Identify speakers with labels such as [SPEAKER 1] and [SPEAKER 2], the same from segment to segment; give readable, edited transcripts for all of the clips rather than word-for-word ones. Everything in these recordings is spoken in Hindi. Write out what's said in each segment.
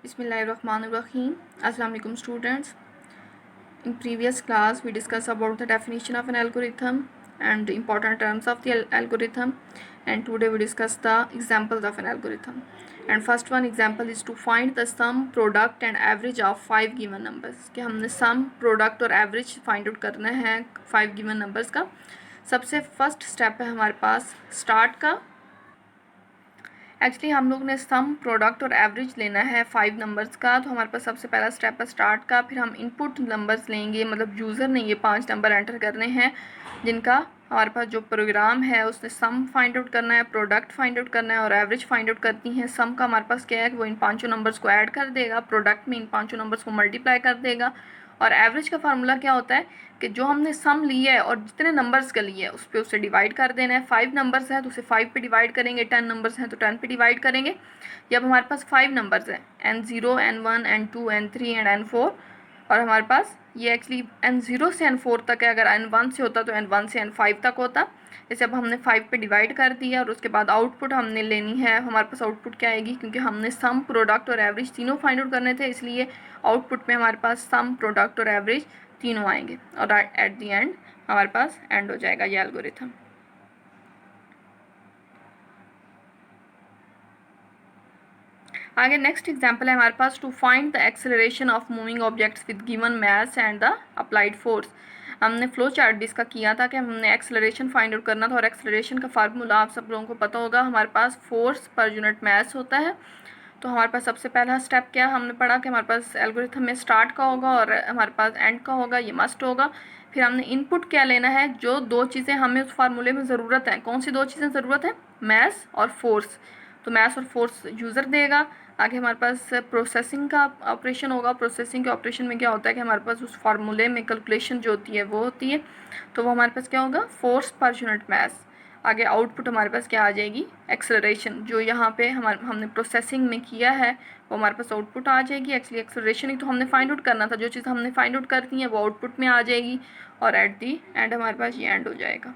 [SPEAKER 1] Bismillahirrahmanirrahim. Assalamu alaikum students. In previous class we discussed about the definition of an algorithm and the important terms of the algorithm, and today we discuss the examples of an algorithm. And first one example is to find the sum, product and average of 5 given numbers. कि हमने sum, product और average find out करना है 5 given numbers का. सबसे फर्स्ट स्टेप है हमारे पास स्टार्ट का. एक्चुअली हम लोग ने सम, प्रोडक्ट और एवरेज लेना है 5 नंबर्स का. तो हमारे पास सबसे पहला स्टेप है स्टार्ट का. फिर हम इनपुट नंबर्स लेंगे, मतलब यूज़र ने ये 5 नंबर एंटर करने हैं जिनका हमारे पास जो प्रोग्राम है उसने सम फाइंड आउट करना है, प्रोडक्ट फाइंड आउट करना है और एवरेज फाइंड आउट करनी है. सम का हमारे पास क्या है कि वो इन 5 नंबर्स को ऐड कर देगा, प्रोडक्ट में इन 5 नंबर्स को मल्टीप्लाई कर देगा. और एवरेज का फार्मूला क्या होता है कि जो हमने सम लिया है और जितने नंबर्स का लिया है उस पर उससे डिवाइड कर देना है. 5 नंबर्स हैं तो उसे 5 पे डिवाइड करेंगे, 10 नंबर्स हैं तो 10 पे डिवाइड करेंगे. जब हमारे पास 5 नंबर्स हैं n0, n1, n2, n3 and n4, और हमारे पास ये एक्चुअली n0 से n4 तक है. अगर n1 से होता तो n1 से n5 तक होता. जैसे अब हमने 5 पे डिवाइड कर दिया और उसके बाद आउटपुट हमने लेनी है. हमारे पास आउटपुट क्या आएगी, क्योंकि हमने सम, प्रोडक्ट और एवरेज तीनों फाइंड आउट करने थे, इसलिए आउटपुट में हमारे पास सम, प्रोडक्ट और एवरेज तीनों आएंगे और एट द एंड हमारे पास एंड हो जाएगा ये एल्गोरिथम. आगे नेक्स्ट एग्जांपल है हमारे पास to find the acceleration of moving objects with given mass and the applied force. हमने फ्लो चार्ट भी इसका किया था कि हमने एक्सेलरेशन फाइंड आउट करना था, और एक्सेलरेशन का फार्मूला आप सब लोगों को पता होगा. हमारे पास फोर्स पर यूनिट मास होता है. तो हमारे पास सबसे पहला स्टेप क्या हमने पढ़ा कि हमारे पास एल्गोरिथम में स्टार्ट का होगा और हमारे पास एंड का होगा, ये मस्ट होगा. फिर हमने इनपुट क्या लेना है, जो 2 चीज़ें हमें उस फार्मूले में ज़रूरत है. कौन सी 2 चीज़ें ज़रूरत है, मास और फोर्स. तो मास और फोर्स यूज़र देगा. आगे हमारे पास प्रोसेसिंग का ऑपरेशन होगा. प्रोसेसिंग के ऑपरेशन में क्या होता है कि हमारे पास उस फार्मूले में कैलकुलेशन जो होती है वो होती है. तो वो हमारे पास क्या होगा, फोर्स पर यूनिट मास. आगे आउटपुट हमारे पास क्या आ जाएगी, एक्सेलरेशन. जो यहाँ पे हमने प्रोसेसिंग में किया है वो हमारे पास आउटपुट आ जाएगी. एक्चुअली एक्सेलरेशन ही तो हमने फाइंड आउट करना था. जो चीज़ हमने फाइंड आउट करनी है वो आउटपुट में आ जाएगी और एट दी एंड हमारे पास ये एंड हो जाएगा.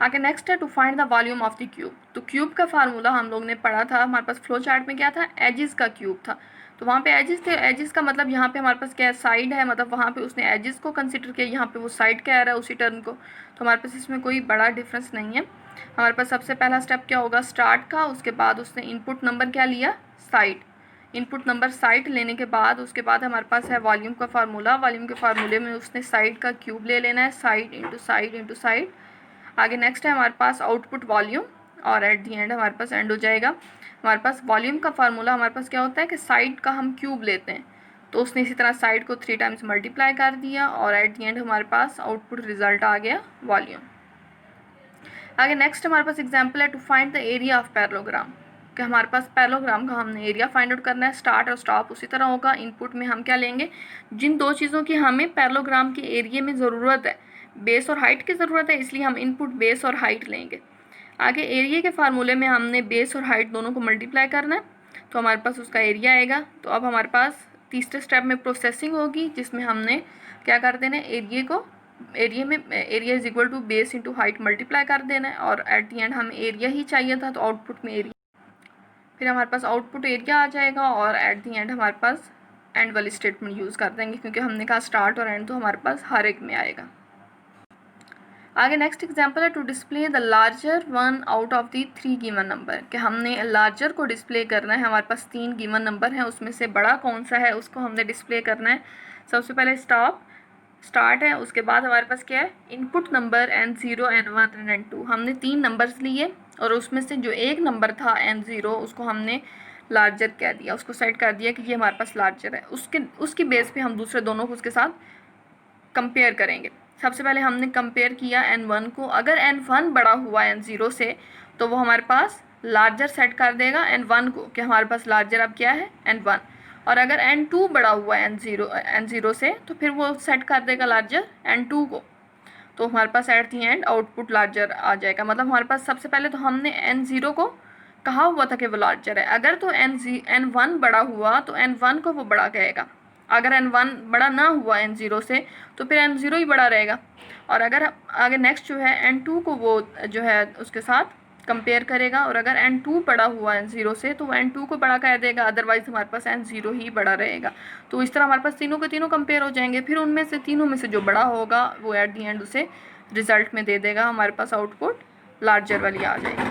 [SPEAKER 1] आगे नेक्स्ट है to find the volume of the cube. तो क्यूब का फार्मूला हम लोग ने पढ़ा था. हमारे पास फ्लो चार्ट में क्या था, एजिस का क्यूब था. तो वहाँ पे एजिस थे. एजिस का मतलब यहाँ पे हमारे पास क्या है, साइड है. मतलब वहाँ पे उसने एजिस को कंसिडर किया, यहाँ पे वो साइड कह रहा है उसी टर्म को. तो हमारे पास इसमें कोई बड़ा डिफरेंस नहीं है. हमारे पास सबसे पहला स्टेप क्या होगा, स्टार्ट का. उसके बाद उसने इनपुट नंबर क्या लिया, साइड. इनपुट नंबर साइड लेने के बाद उसके बाद हमारे पास है वॉल्यूम का फार्मूला. वॉल्यूम के फार्मूले में उसने साइड का क्यूब ले लेना है, side into side into side. आगे नेक्स्ट है हमारे पास आउटपुट वॉल्यूम और एट दी एंड हमारे पास एंड हो जाएगा. हमारे पास वॉल्यूम का फार्मूला हमारे पास क्या होता है कि साइड का हम क्यूब लेते हैं. तो उसने इसी तरह साइड को 3 टाइम्स मल्टीप्लाई कर दिया और एट दी एंड हमारे पास आउटपुट रिजल्ट आ गया वॉल्यूम. आगे नेक्स्ट हमारे पास एग्जाम्पल है to find the area of parallelogram. कि हमारे पास पैरेललोग्राम का हमने एरिया फाइंड आउट करना है. स्टार्ट और स्टॉप उसी तरह होगा. इनपुट में हम क्या लेंगे, जिन 2 चीज़ों की हमें पैरेललोग्राम के एरिया में ज़रूरत है, बेस और हाइट की ज़रूरत है, इसलिए हम इनपुट बेस और हाइट लेंगे. आगे एरिया के फार्मूले में हमने बेस और हाइट दोनों को मल्टीप्लाई करना है, तो हमारे पास उसका एरिया आएगा. तो अब हमारे पास तीसरे स्टेप में प्रोसेसिंग होगी, जिसमें हमने क्या कर देना है, area is equal to base into height multiply कर देना है. और and the the end area ही चाहिए था तो आउटपुट में एरिया. फिर हमारे पास आउटपुट एरिया आ जाएगा और एट दी एंड हमारे पास एंड वाली स्टेटमेंट यूज़ कर देंगे, क्योंकि हमने कहा स्टार्ट और एंड तो हमारे पास हर एक में आएगा. आगे नेक्स्ट एग्जांपल है to display the larger one out of the 3 given number. कि हमने लार्जर को डिस्प्ले करना है. हमारे पास 3 गिवन नंबर हैं, उसमें से बड़ा कौन सा है उसको हमने डिस्प्ले करना है. सबसे पहले स्टार्ट है. उसके बाद हमारे पास क्या है, input number n0, n1 and n2. हमने 3 नंबर्स लिए और उसमें से जो एक नंबर था n0 उसको हमने लार्जर कह दिया, उसको सेट कर दिया कि ये हमारे पास लार्जर है. उसकी बेस पे हम दूसरे दोनों को उसके साथ कंपेयर करेंगे. सबसे पहले हमने कंपेयर किया n1 को. अगर n1 बड़ा हुआ n0 से तो वो हमारे पास लार्जर सेट कर देगा n1 को, कि हमारे पास लार्जर अब क्या है, n1. और अगर n2 बड़ा हुआ n0 से तो फिर वो सेट कर देगा लार्जर n2 को. तो हमारे पास at the end output larger आ जाएगा. मतलब हमारे पास सबसे पहले तो हमने n0 को कहा हुआ था कि वो लार्जर है. अगर तो n1 बड़ा हुआ तो n1 को वो बड़ा कहेगा. अगर n1 बड़ा ना हुआ n0 से तो फिर n0 ही बड़ा रहेगा. और अगर आगे नेक्स्ट जो है n2 को वो जो है उसके साथ कंपेयर करेगा, और अगर n2 बड़ा हुआ है 0 से तो वो n2 को बड़ा कह देगा, अदरवाइज हमारे पास n0 ही बड़ा रहेगा। तो इस तरह हमारे पास तीनों के तीनों कंपेयर हो जाएंगे, फिर उनमें से तीनों में से जो बड़ा होगा वो एट दी एंड उसे रिजल्ट में दे देगा, हमारे पास आउटपुट लार्जर वाली आ जाएगी।